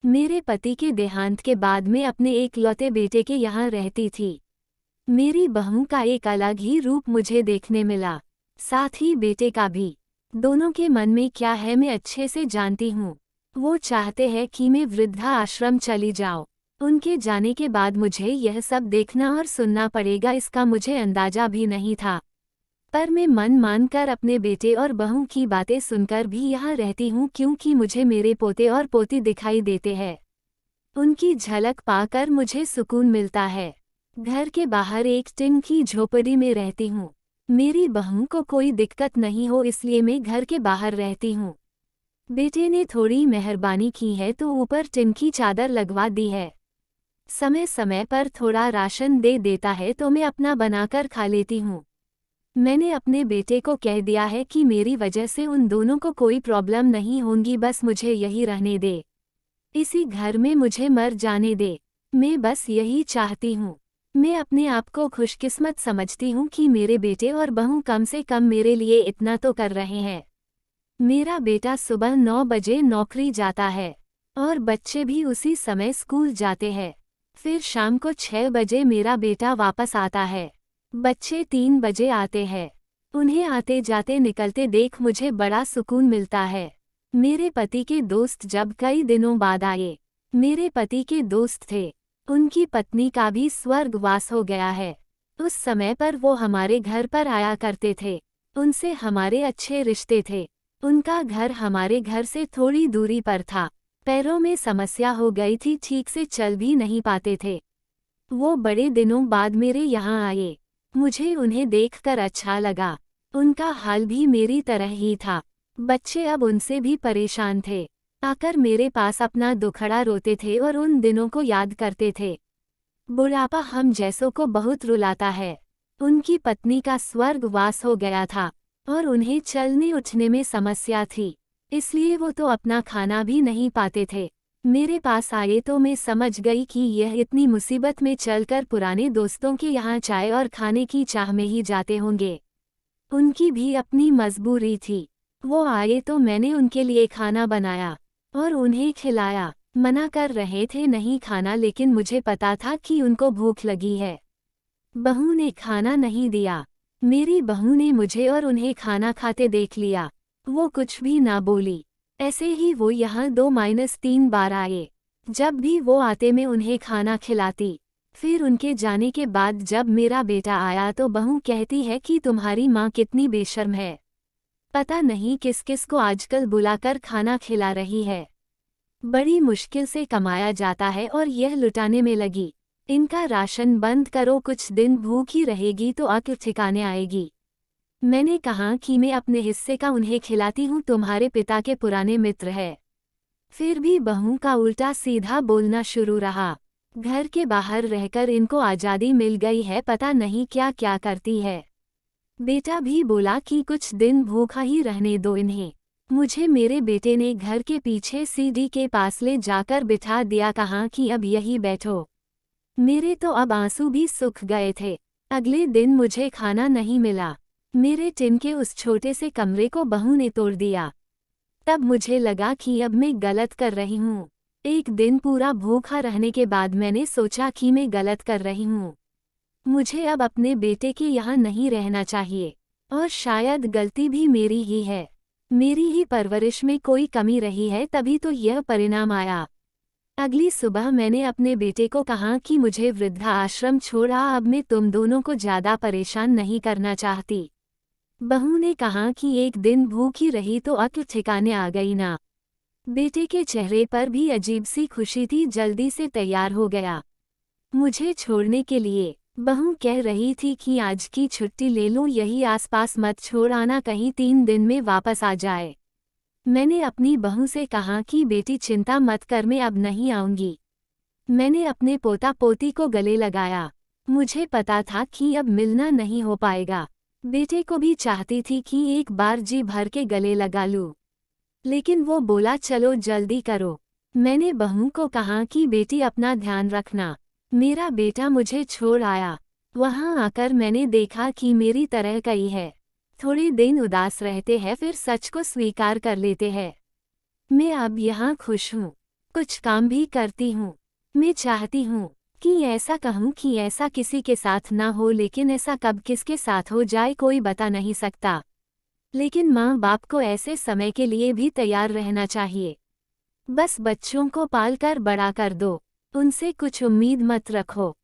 मेरे पति के देहांत के बाद मैं अपने एकलौते बेटे के यहाँ रहती थी। मेरी बहू का एक अलग ही रूप मुझे देखने मिला, साथ ही बेटे का भी। दोनों के मन में क्या है मैं अच्छे से जानती हूँ। वो चाहते हैं कि मैं वृद्धा आश्रम चली जाऊँ। उनके जाने के बाद मुझे यह सब देखना और सुनना पड़ेगा, इसका मुझे अंदाजा भी नहीं था। पर मैं मन मानकर अपने बेटे और बहू की बातें सुनकर भी यहाँ रहती हूँ, क्योंकि मुझे मेरे पोते और पोती दिखाई देते हैं। उनकी झलक पाकर मुझे सुकून मिलता है। घर के बाहर एक टिन की झोपड़ी में रहती हूँ। मेरी बहू को कोई दिक्कत नहीं हो इसलिए मैं घर के बाहर रहती हूँ। बेटे ने थोड़ी मेहरबानी की है तो ऊपर टिन की चादर लगवा दी है। समय समय पर थोड़ा राशन दे देता है तो मैं अपना बनाकर खा लेती हूँ। मैंने अपने बेटे को कह दिया है कि मेरी वजह से उन दोनों को कोई प्रॉब्लम नहीं होगी, बस मुझे यही रहने दे। इसी घर में मुझे मर जाने दे। मैं बस यही चाहती हूँ। मैं अपने आप को खुशकिस्मत समझती हूँ कि मेरे बेटे और बहू कम से कम मेरे लिए इतना तो कर रहे हैं। मेरा बेटा सुबह 9 बजे नौकरी जाता है और बच्चे भी उसी समय स्कूल जाते हैं। फिर शाम को 6 बजे मेरा बेटा वापस आता है। बच्चे 3 बजे आते हैं। उन्हें आते जाते निकलते देख मुझे बड़ा सुकून मिलता है। मेरे पति के दोस्त जब कई दिनों बाद आए, मेरे पति के दोस्त थे, उनकी पत्नी का भी स्वर्गवास हो गया है। उस समय पर वो हमारे घर पर आया करते थे। उनसे हमारे अच्छे रिश्ते थे। उनका घर हमारे घर से थोड़ी दूरी पर था। पैरों में समस्या हो गई थी, ठीक से चल भी नहीं पाते थे। वो बड़े दिनों बाद मेरे यहाँ आए। मुझे उन्हें देखकर अच्छा लगा। उनका हाल भी मेरी तरह ही था। बच्चे अब उनसे भी परेशान थे। आकर मेरे पास अपना दुखड़ा रोते थे और उन दिनों को याद करते थे। बुढ़ापा हम जैसों को बहुत रुलाता है। उनकी पत्नी का स्वर्गवास हो गया था और उन्हें चलने उठने में समस्या थी, इसलिए वो तो अपना खाना भी नहीं पाते थे। मेरे पास आए तो मैं समझ गई कि यह इतनी मुसीबत में चलकर पुराने दोस्तों के यहाँ चाय और खाने की चाह में ही जाते होंगे। उनकी भी अपनी मजबूरी थी। वो आए तो मैंने उनके लिए खाना बनाया और उन्हें खिलाया। मना कर रहे थे नहीं खाना, लेकिन मुझे पता था कि उनको भूख लगी है। बहू ने खाना नहीं दिया। मेरी बहू ने मुझे और उन्हें खाना खाते देख लिया। वो कुछ भी ना बोली। ऐसे ही वो यहाँ 2-3 बार आए। जब भी वो आते मैं उन्हें खाना खिलाती। फिर उनके जाने के बाद जब मेरा बेटा आया तो बहू कहती है कि तुम्हारी माँ कितनी बेशर्म है। पता नहीं किस किस को आजकल बुलाकर खाना खिला रही है। बड़ी मुश्किल से कमाया जाता है और यह लुटाने में लगी। इनका राशन बंद करो, कुछ दिन भूखी रहेगी तो अक्ल ठिकाने आएगी। मैंने कहा कि मैं अपने हिस्से का उन्हें खिलाती हूँ, तुम्हारे पिता के पुराने मित्र है। फिर भी बहू का उल्टा सीधा बोलना शुरू रहा। घर के बाहर रहकर इनको आज़ादी मिल गई है, पता नहीं क्या क्या करती है। बेटा भी बोला कि कुछ दिन भूखा ही रहने दो इन्हें। मुझे मेरे बेटे ने घर के पीछे सीढ़ी के पास ले जाकर बिठा दिया, कहा कि अब यही बैठो। मेरे तो अब आंसू भी सूख गए थे। अगले दिन मुझे खाना नहीं मिला। मेरे टिन के उस छोटे से कमरे को बहू ने तोड़ दिया। तब मुझे लगा कि अब मैं गलत कर रही हूँ। एक दिन पूरा भूखा रहने के बाद मैंने सोचा कि मैं गलत कर रही हूँ। मुझे अब अपने बेटे के यहाँ नहीं रहना चाहिए और शायद गलती भी मेरी ही है। मेरी ही परवरिश में कोई कमी रही है, तभी तो यह परिणाम आया। अगली सुबह मैंने अपने बेटे को कहा कि मुझे वृद्धा आश्रम छोड़ा, अब मैं तुम दोनों को ज़्यादा परेशान नहीं करना चाहती। बहू ने कहा कि एक दिन भूखी रही तो अक्ल ठिकाने आ गई ना। बेटे के चेहरे पर भी अजीब सी खुशी थी, जल्दी से तैयार हो गया मुझे छोड़ने के लिए। बहू कह रही थी कि आज की छुट्टी ले लूं, यही आसपास मत छोड़ आना, कहीं 3 दिन में वापस आ जाए। मैंने अपनी बहू से कहा कि बेटी चिंता मत कर, मैं अब नहीं आऊंगी। मैंने अपने पोता पोती को गले लगाया। मुझे पता था कि अब मिलना नहीं हो पाएगा। बेटे को भी चाहती थी कि एक बार जी भर के गले लगा लूं, लेकिन वो बोला चलो जल्दी करो। मैंने बहू को कहा कि बेटी अपना ध्यान रखना। मेरा बेटा मुझे छोड़ आया। वहाँ आकर मैंने देखा कि मेरी तरह कई है। थोड़े दिन उदास रहते हैं, फिर सच को स्वीकार कर लेते हैं। मैं अब यहाँ खुश हूँ। कुछ काम भी करती हूँ। मैं चाहती हूँ कि ऐसा कहूँ कि ऐसा किसी के साथ ना हो, लेकिन ऐसा कब किसके साथ हो जाए कोई बता नहीं सकता। लेकिन माँ बाप को ऐसे समय के लिए भी तैयार रहना चाहिए। बस बच्चों को पाल कर बड़ा कर दो, उनसे कुछ उम्मीद मत रखो।